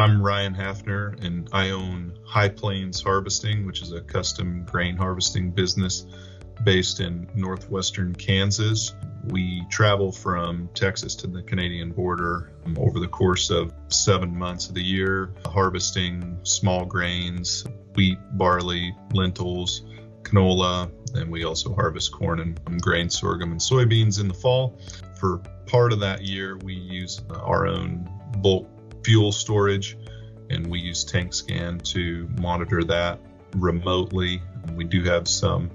I'm Ryan Hafner, and I own High Plains Harvesting, which is a custom grain harvesting business based in northwestern Kansas. We travel from Texas to the Canadian border over the course of 7 months of the year, harvesting small grains, wheat, barley, lentils, canola, and we also harvest corn and grain, sorghum, and soybeans in the fall. For part of that year, we use our own bulk fuel storage, and we use TankScan to monitor that remotely. We do have some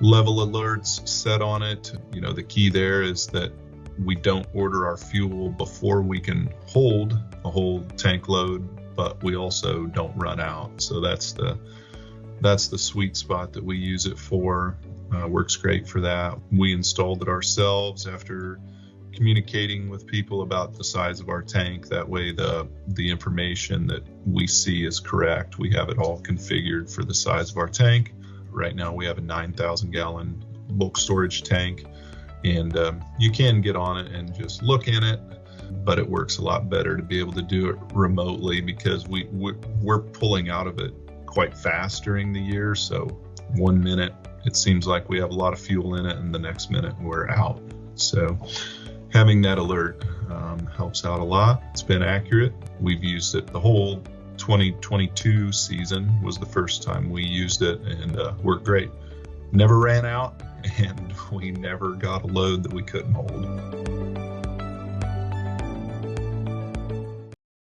level alerts set on it. The key there is that we don't order our fuel before we can hold a whole tank load, but we also don't run out. So that's the sweet spot that we use it for. Works great for that. We installed it ourselves after communicating with people about the size of our tank. That way the information that we see is correct. We have it all configured for the size of our tank. Right now we have a 9,000 gallon bulk storage tank, and you can get on it and just look in it, but it works a lot better to be able to do it remotely because we're pulling out of it quite fast during the year. So 1 minute it seems like we have a lot of fuel in it, and the next minute we're out. So having that alert helps out a lot. It's been accurate. We've used it the whole 2022 season was the first time we used it, and worked great. Never ran out, and we never got a load that we couldn't hold.